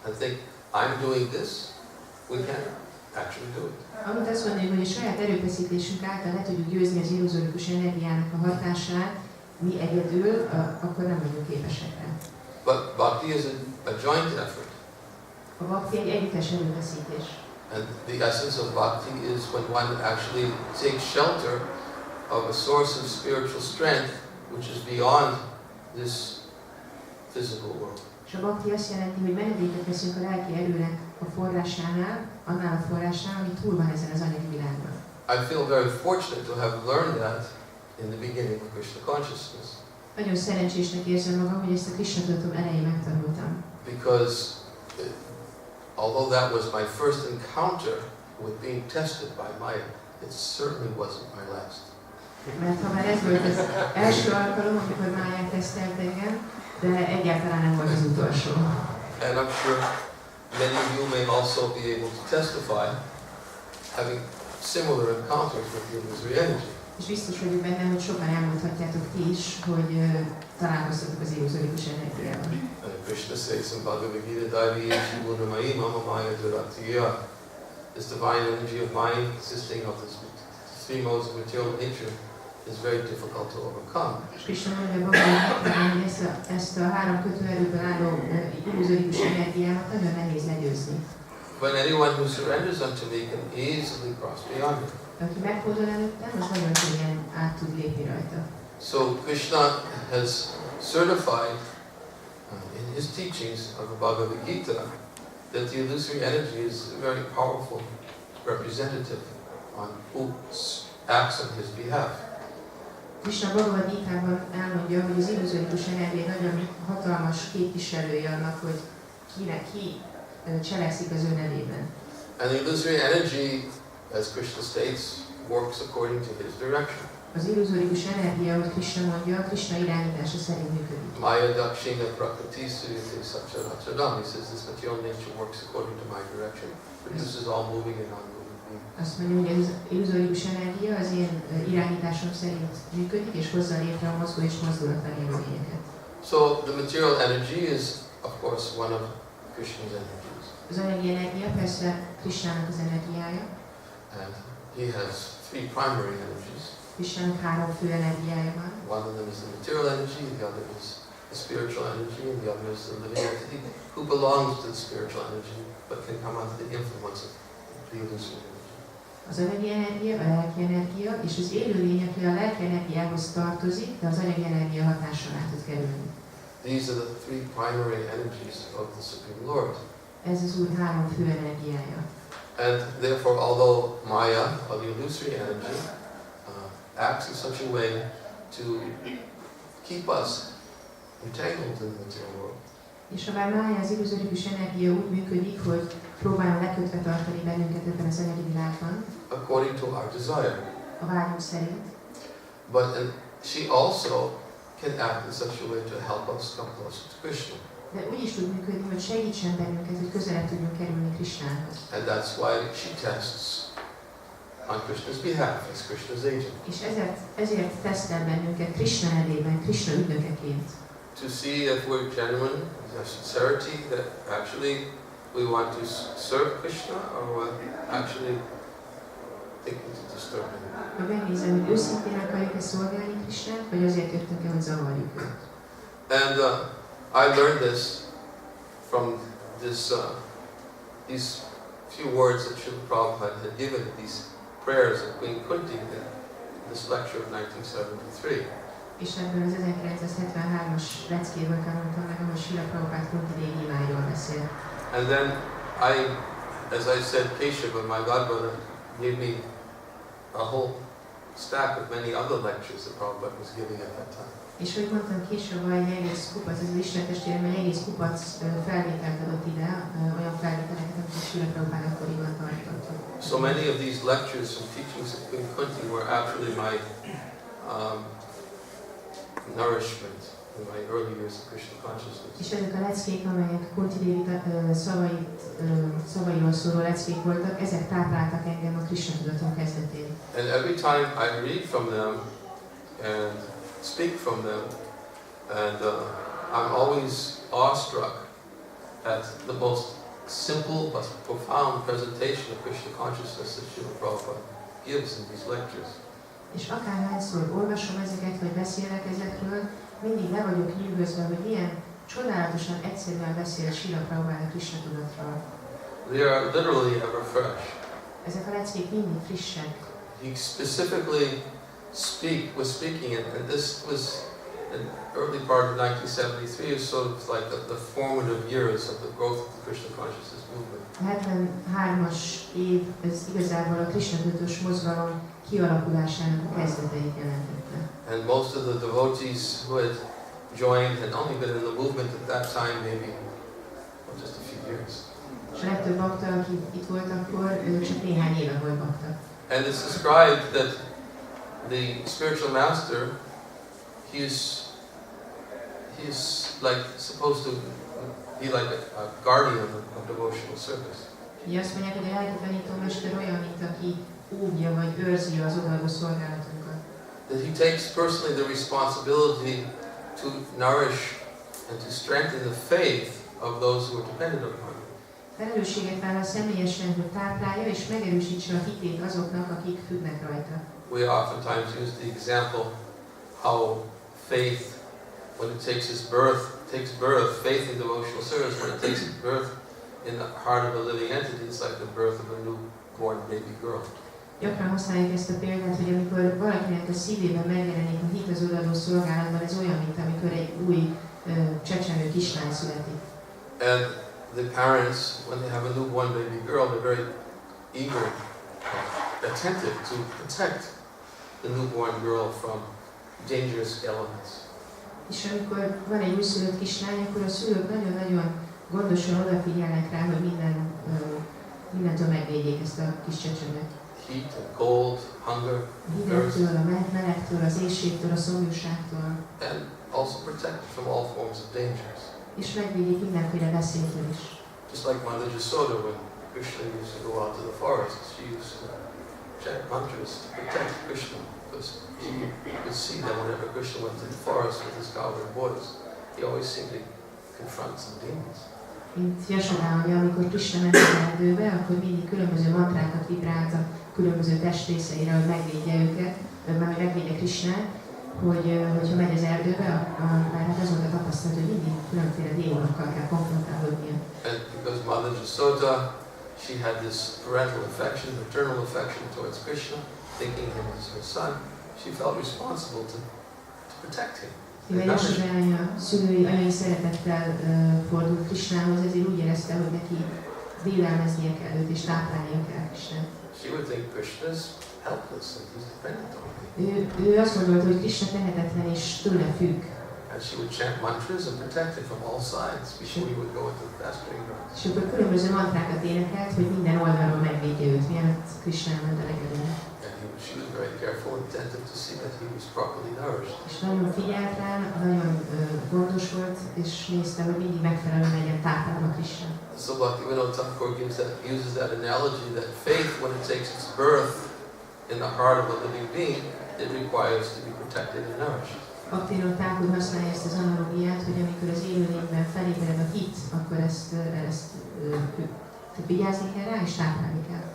and think, I'm doing this, we can't actually do it. Amit azt mondjuk, hogy a saját erőfeszítésünk által le tudjuk győzni az illuzórikus energiának a hatását, mi egyedül, akkor nem vagyunk képesek rá. But bhakti is a joint effort. A bhakti egy együttes erőfeszítés. And the essence of bhakti is when one actually takes shelter of a source of spiritual strength which is beyond this physical world. És a bhakti azt jelenti, hogy menedéket veszünk a lelki erőnek a forrásánál, annál a forrásánál, ami túl van ezen az anyagi világban. I feel very fortunate to have learned that in the beginning of Krishna consciousness. Nagyon szerencsésnek érzem magam, hogy ezt a Krishna tudatom elején megtanultam. Because although that was my first encounter with being tested by Maya, it certainly wasn't my last. Mert ha már ez volt az első alkalom, amikor Máját tesztelt engem, de egyáltalán nem volt az utolsó. And I'm sure many of you may also be able to testify, having similar encounters with the illusory energy. És biztos vagyok benne, hogy sokan elmondhatjátok ti is, hogy találkoztatok az illuzórikus energiával. Krishna says in Bhagavad Gita, Daivi Jivunamai Mama Maya Duratiya. This divine energy of mind consisting of this three modes of material nature is very difficult to overcome. És Krishna mondja Bhagavad hogy ezt a három kötőerőből álló illuzórikus energiámat nagyon nehéz legyőzni. When anyone who surrenders unto me can easily cross beyond it. Aki meghódol előttem, az nagyon könnyen át tud lépni rajta. So Krishna has certified in his teachings of the Bhagavad Gita that the illusory energy is a very powerful representative on who acts on his behalf. Krishna Bhagavad Gitában elmondja, hogy az illuzórikus energia nagyon hatalmas képviselője annak, hogy ki cselekszik az ő nevében. And the illusory energy, as Krishna states, works according to his direction. Az illuzórikus energia, ahogy Krishna mondja, Krishna irányítása szerint működik. Maya dakshina prakriti suyate satcharatchadam. He says this material nature works according to my direction, produces all moving and non-moving beings. Azt mondja, hogy az illuzórikus energia az én irányításom szerint működik, és hozza létre a mozgó és mozdulatlan élőlényeket. So the material energy is, of course, one of Krishna's energies. Az anyagi energia persze Krishnának az energiája. And he has three primary energies. Krishnának három fő energiája van. One of them is the material energy, the other is the spiritual energy, and the other is the living entity who belongs to the spiritual energy but can come under the influence of the illusory energy. Az anyagi energia, a lelki energia, és az élőlény, aki a lelki energiához tartozik, de az anyagi energia hatása alá tud kerülni. These are the three primary energies of the Supreme Lord. Ez az Úr három fő energiája. And therefore, although Maya, or the illusory energy, acts in such a way to keep us entangled in the material world, És ha bár Mája, az illuzórikus energia úgy működik, hogy próbálja lekötve tartani bennünket ebben az anyagi világban, according to our desire, a vágyunk szerint, but she also can act in such a way to help us come closer to Krishna. de úgy is tud működni, hogy segítsen bennünket, hogy közelebb tudjunk kerülni Krishnához. And that's why she tests on Krishna's behalf, as Krishna's agent, És ezért tesztel bennünket Krishna nevében, Krishna ügynökeként. to see if we're genuine, if there's sincerity, that actually we want to serve Krishna, or actually thinking to disturb him. Hogy megnézem, hogy őszintén akarjuk-e szolgálni Krisnát, vagy azért jöttünk-e, hogy zavarjuk őt. And I learned this from these few words that Srila Prabhupada had given, these prayers of Queen Kunti in this lecture of 1973. És ebből az 1973-as leckéből tanultam meg, ahol Srila Prabhupada Kunti Dévi imáiról beszél. And then as I said, Keshava, my godbrother, gave me a whole stack of many other lectures that Prabhupada was giving at that time. És hogy mondtam, később egy egész kupac, az Isten testvérem egy egész kupac felvételt adott ide, olyan felvételeket, amit Srila Prabhupada akkoriban tartott. So many of these lectures and teachings of Queen Kunti were actually my nourishment in my early years of Krishna consciousness. És ezek a leckék, amelyek Kunti Dévi szavairól szóló leckék voltak, ezek tápláltak engem a Krishna tudatom kezdetén. And every time I read from them and speak from them, and I'm always awestruck at the most simple but profound presentation of Krishna consciousness that Srila Prabhupada gives in these lectures. És akárhányszor olvasom ezeket, vagy beszélek ezekről, mindig le vagyok nyűgözve, hogy milyen csodálatosan egyszerűen beszél Srila Prabhupada Krishna tudatról. They are literally ever fresh. Ezek a leckék mindig frissek. He specifically was speaking, and this was an early part of 1973, is sort of like the formative years of the growth of the Krishna consciousness movement. A 73-as év, ez igazából a Krishna tudatos mozgalom kialakulásának a kezdeteit jelentette. And most of the devotees who had joined had only been in the movement at that time maybe just a few years. És a legtöbb bakta, aki itt volt akkor, ők csak néhány éve volt bakta. And it's described that the spiritual master, he's like supposed to be like a guardian of devotional service. Így azt mondják, hogy a lelki tanítómester olyan, mint aki óvja vagy őrzi az odaadó szolgálatunkat. That he takes personally the responsibility to nourish and to strengthen the faith of those who are dependent upon him. Felelősséget vállal személyesen, hogy táplálja és megerősítse a hitét azoknak, akik függnek rajta. We oftentimes use the example how faith, when it takes birth, faith in devotional service, when it takes its birth in the heart of a living entity, it's like the birth of a newborn baby girl. Gyakran használjuk ezt a példát, hogy amikor valakinek a szívében megjelenik a hit az odaadó szolgálatban, ez olyan, mint amikor egy új csecsemő kislány születik. And the parents, when they have a newborn baby girl, they're very eager, attentive to protect the newborn girl from dangerous elements. És amikor van egy újszülött kislány, akkor a szülők nagyon-nagyon gondosan odafigyelnek rá, hogy mindentől megvédjék ezt a kis csecsemőt. Heat and cold, hunger, Hidegtől, a melegtől, az éhségtől, a szomjúságtól. and also protect from all forms of dangers. És megvédjék mindenféle veszélytől is. Just like Mother Yasoda, when Krishna used to go out to the forest, she used to chant mantras to protect Krishna, because she could see that whenever Krishna went to the forest with his cowherd boys, he always seemed to confront some demons. Mint Yasoda, hogy amikor Krishna ment az erdőbe, akkor mindig különböző mantrákat vibrált a különböző testrészeire, hogy megvédje őket, már hogy megvédje Krishnát, hogyha megy az erdőbe, már hát az volt a tapasztalat, hogy mindig különféle démonokkal kell konfrontálódnia. And because Mother Yasoda, she had this parental affection, maternal affection towards Krishna, thinking him as her son, she felt responsible to protect him. Mivel Yasoda anya szülői anyai szeretettel fordult Krishnához, ezért úgy érezte, hogy neki védelmeznie kell őt és táplálnia kell Krishnát. She would think Krishna is helpless and he's dependent on me. Ő azt gondolta, hogy Krishna tehetetlen és tőle függ. And she would chant mantras and protect him from all sides before he would go into the pasturing grounds. És akkor különböző mantrákat énekelt, hogy minden oldalról megvédje őt, mielőtt Krishna ment a legedőre. And she was very careful and attentive to see that he was properly nourished. És nagyon figyelt rá, nagyon gondos volt, és nézte, hogy mindig megfelelően legyen táplálva Krishna. So Bhaktivinoda Thakur uses that analogy that faith, when it takes its birth in the heart of a living being, it requires to be protected and nourished. Bhaktivinoda Thakur használja ezt az analógiát, hogy amikor az élőlényben felébred a hit, akkor ezt vigyázni kell rá, és táplálni kell.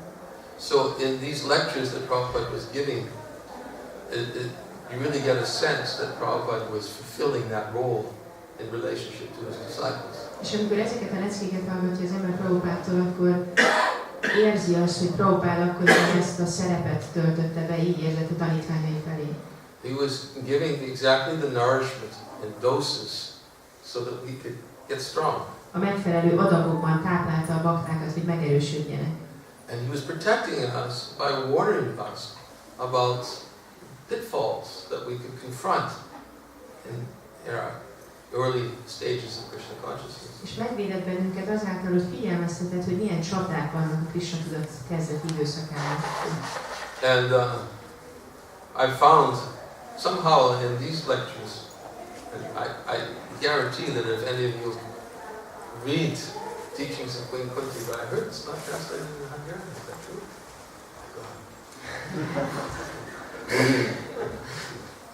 So in these lectures that Prabhupada was giving, you really get a sense that Prabhupada was fulfilling that role in relationship to his disciples. És amikor ezeket a leckéket hallgatja az ember Prabhupádtól, akkor érzi azt, hogy Prabhupád akkor ezt a szerepet töltötte be, így érzett a tanítványai felé. He was giving exactly the nourishment and doses so that we could get strong. A megfelelő adagokban táplálta a baktákat, hogy megerősödjenek. And he was protecting us by warning us about pitfalls that we could confront in our early stages of Krishna consciousness. És megvédett bennünket azáltal, hogy figyelmeztetett, hogy milyen csapdák vannak a Krishna tudat kezdeti időszakában. And I found somehow in these lectures, and I guarantee that if any of you read teachings of Queen Kunti, but I heard it's not translated in Hungarian, is that true?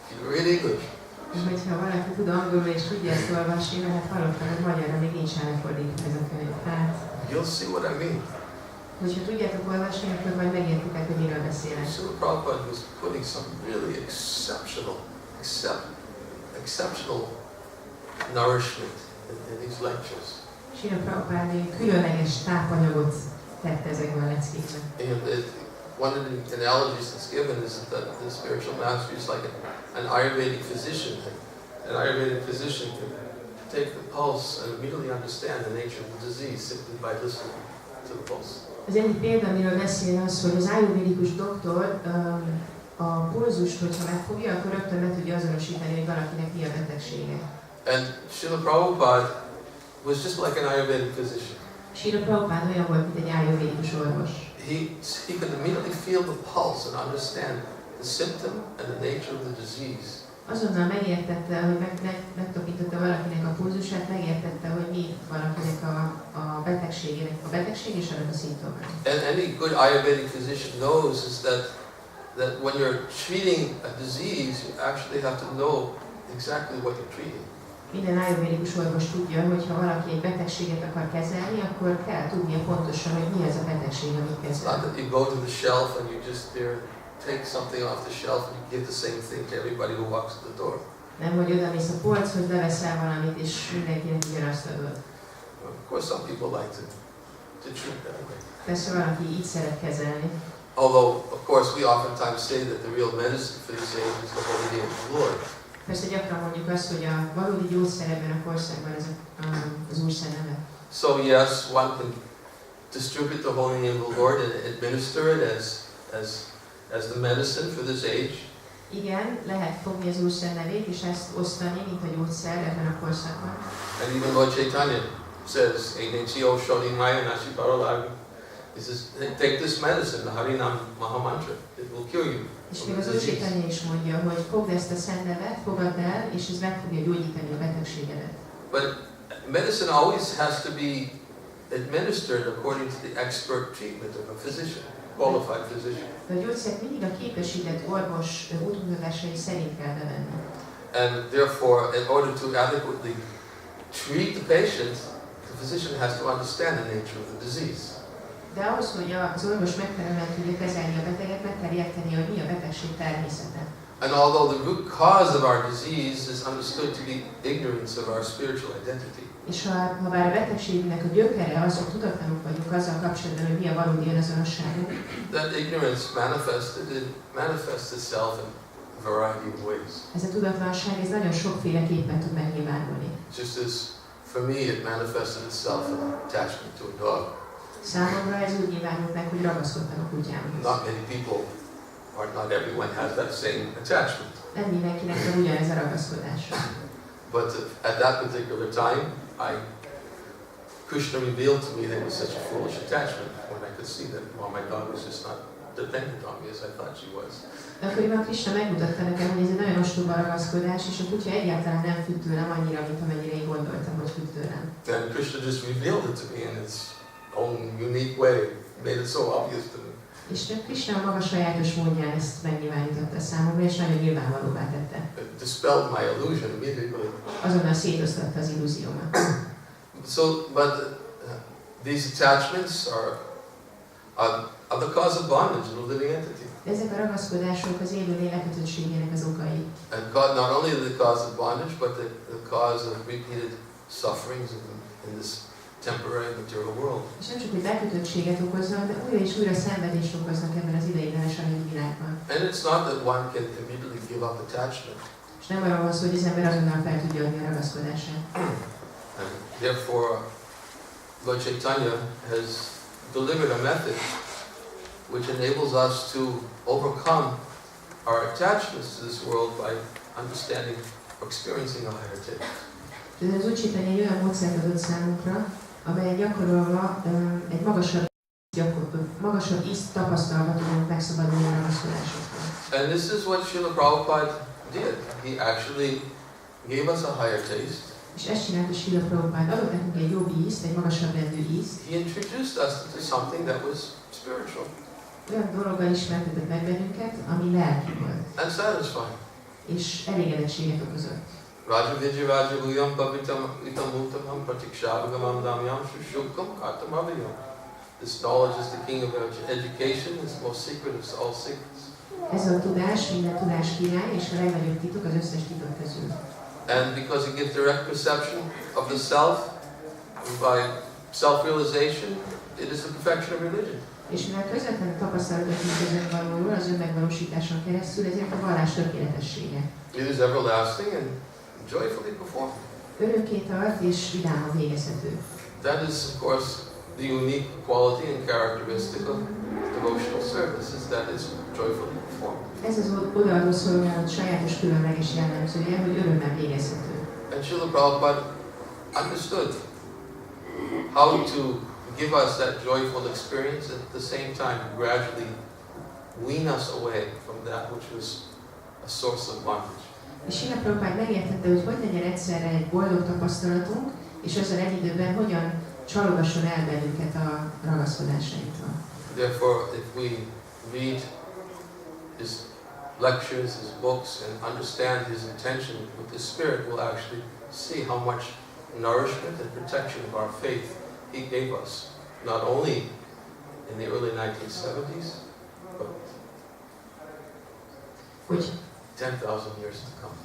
If you read English, És hogyha valaki tud angolul és tudja ezt olvasni, mert hát hallottam, hogy magyarra még nincs elfordítva ez a könyv. Hát, you'll see what I mean. hogyha tudjátok olvasni, akkor majd megértitek, hogy miről beszélek. Srila Prabhupada was putting some really exceptional nourishment in these lectures. Srila Prabhupád különleges tápanyagot tett ezekben a leckékben. And one of the analogies that's given is that the spiritual master is like an Ayurvedic physician. An Ayurvedic physician can take the pulse and immediately understand the nature of the disease simply by listening to the pulse. Az egyik példa, amiről beszél az, hogy az ayurvédikus doktor a pulzust, hogyha megfogja, akkor rögtön be tudja azonosítani, hogy valakinek mi a betegsége. And Srila Prabhupada was just like an Ayurvedic physician. Srila Prabhupád olyan volt, mint egy ayurvédikus orvos. He could immediately feel the pulse and understand the symptom and the nature of the disease. Azonnal megértette, hogy megtapintotta valakinek a pulzusát, megértette, hogy mi valakinek a betegségének a betegség és annak a szimptomák. And any good Ayurvedic physician knows is that when you're treating a disease, you actually have to know exactly what you're treating. Minden ayurvédikus orvos tudja, hogy ha valaki egy betegséget akar kezelni, akkor kell tudnia pontosan, hogy mi ez a betegség, amit It's kezel. not that you go to the shelf and you just take something off the shelf and you give the same thing to everybody who walks to the door. Nem, hogy odamész a polchoz, leveszel valamit, és mindenkinek ugyanazt adod. Of course, some people like to treat that way. Persze valaki így szeret kezelni. Although, of course, we oftentimes say that the real medicine for this age is the holy name of the Lord. Persze gyakran mondjuk azt, hogy a valódi gyógyszer ebben a korszakban ez az Úr neve. So yes, one can distribute the holy name of the Lord and administer it as the medicine for this age. Igen, lehet fogni az Úr nevét és ezt osztani, mint a gyógyszer ebben a korszakban. And even Lord Chaitanya says, Einechio Shoninmaya Nashi Paralavi. He says, take this medicine, the Harinam Mahamantra. It will cure you. És még az Úr Chaitanya is mondja, hogy fogd ezt a szent nevet, fogadd el, és ez meg fogja gyógyítani a betegségedet. But medicine always has to be administered according to the expert treatment of a physician, qualified physician. De a gyógyszert mindig a képesített orvos útmutatásai szerint kell bevenni. And therefore, in order to adequately treat the patient, the physician has to understand the nature of the disease. De ahhoz, hogy az orvos megfelelően tudja kezelni a beteget, meg kell érteni, hogy mi a betegség természete. And although the root cause of our disease is understood to be ignorance of our spiritual identity, És ha bár a betegségnek a gyökere az, hogy tudatlanok vagyunk azzal kapcsolatban, hogy mi a valódi önazonosságunk, that ignorance manifests itself in a variety of ways. ez a tudatlanság ez nagyon sokféleképpen tud megnyilvánulni. Just as for me it manifested itself in attachment to a dog. Számomra ez úgy nyilvánult meg, hogy ragaszkodtam a kutyámhoz. Not many people, or not everyone has that same attachment. Nem mindenkinek van ugyanez a ragaszkodása. But at that particular time, Krishna revealed to me that it was such a foolish attachment when I could see that my dog was just not dependent on me as I thought she was. De akkoriban Krishna megmutatta nekem, hogy ez egy nagyon ostoba ragaszkodás, és a kutya egyáltalán nem függ tőlem annyira, mint amennyire én gondoltam, hogy függ tőlem. And Krishna just revealed it to me in its own unique way, made it so obvious to me. És Krishna a maga sajátos módján ezt megnyilvánította számomra, és nagyon nyilvánvalóvá tette. It dispelled my illusion immediately. Azonnal szétosztatta az illúziómat. So, but these attachments are are the cause of bondage in the living entity. Ezek a ragaszkodások az élő lény lekötöttségének az okai. And God not only the cause of bondage, but the cause of repeated sufferings in this temporary material world. És nem csak, hogy lekötöttséget okoznak, de újra és újra szenvedést okoznak ebben az ideiglenes anyagi világban. And it's not that one can immediately give up attachment. És nem arról van szó, hogy az ember azonnal fel tudja adni a ragaszkodását. And therefore, Lord Chaitanya has delivered a method which enables us to overcome our attachments to this world by understanding or experiencing a higher taste. Az Úr Chaitanya egy olyan módszert adott számunkra, amely gyakorolva egy magasabb ízt tapasztalva tudunk megszabadulni a ragaszkodásoktól. And this is what Srila Prabhupada did. He actually gave us a higher taste. És ezt csinálta Srila Prabhupada, adott nekünk egy jobb ízt, egy magasabb rendű ízt. He introduced us to something that was spiritual. Olyan dologgal ismertetett meg bennünket, ami lelki volt. And satisfying. És elégedettséget okozott. Raja Vijay Raja Guyam Pavitam Itamutamam Pratikshavagamam Damyam Shushukam Kartamaviyam. This knowledge is the king of education, it's the most secret of all secrets. Ez a tudás, minden tudás király, és a legnagyobb titok az összes titok közül. And because it gives direct perception of the self, by self-realization, it is the perfection of religion. És mivel közvetlenül tapasztalatot nyújt az önvalóról, az önmegvalósításon keresztül, ezért a vallás tökéletessége. It is everlasting and joyfully performed. Örökké tart és vidáman végezhető. That is, of course, the unique quality and characteristic of devotional service, is that it's joyfully performed. Ez az odaadó szolgálat sajátos különleges jellemzője, hogy örömmel végezhető. And Srila Prabhupada understood how to give us that joyful experience and at the same time gradually wean us away from that which was a source of bondage. És Srila Prabhupada megértette, hogy legyen egyszerre egy boldog tapasztalatunk, és ezzel egy időben hogyan csalogasson el bennünket a ragaszkodásaitól. Therefore, if we read his lectures, his books, and understand his intention with the Spirit, we'll actually see how much nourishment and protection of our faith he gave us, not only in the early 1970s, but for 10,000 years to come.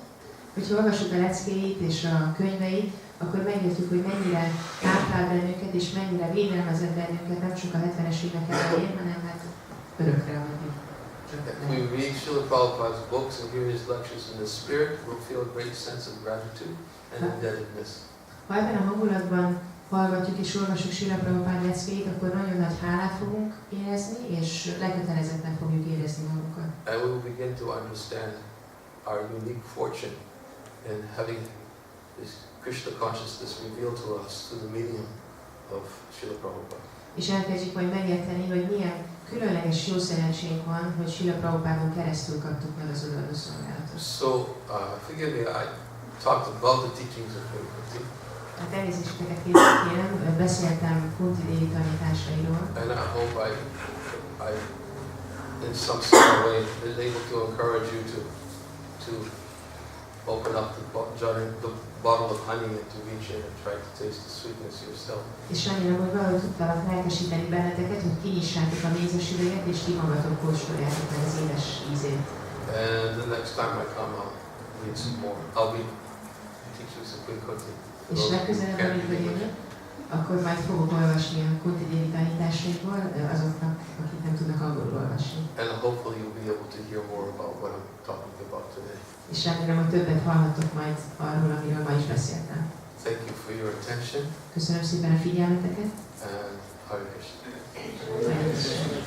Hogyha olvassuk a leckéit és a könyveit, akkor megértjük, hogy mennyire táplál bennünket, és mennyire védelmezett bennünket, nem csak a 70-es évek elején, hanem hát örökre addig. If we read Srila Prabhupada's books and hear his lectures in the Spirit, we'll feel a great sense of gratitude and indebtedness. Ha ebben a hangulatban hallgatjuk és olvasjuk Srila Prabhupada leckéit, akkor nagyon nagy hálát fogunk érezni, és lekötelezetten fogjuk érezni magunkat. And we will begin to understand our unique fortune in having this Krishna consciousness revealed to us through the medium of Srila Prabhupada. És elkezdjük majd megérteni, hogy milyen különleges jó szerencsénk van, hogy Srila Prabhupádon keresztül kaptuk meg az odaadó szolgálatot. So, forgive me, I talked about the teachings of Kunti. Hát elnézéseteket kérem, beszéltem Kunti Dévi tanításairól. And I hope I in some sort of way, is able to encourage you to open up the bottle of honey and to reach in and try to taste the sweetness yourself. És remélem, hogy valahogy tudtalak lelkesíteni benneteket, hogy kinyissátok a mézes üveget, és ti magatok kóstoljátok meg az édes ízét. And the next time I come, I'll read some more. I'll be teaching some good Kunti. És legközelebb, amikor jövök, akkor majd fogok olvasni a Kunti Dévi tanításaiból azoknak, akik nem tudnak angolul olvasni. And hopefully you'll be able to hear more about what I'm talking about today. És remélem, hogy többet hallhattok majd arról, amiről ma is beszéltem. Thank you for your attention Köszönöm szépen a figyelmeteket. and Hare Krishna. Hare Krisna.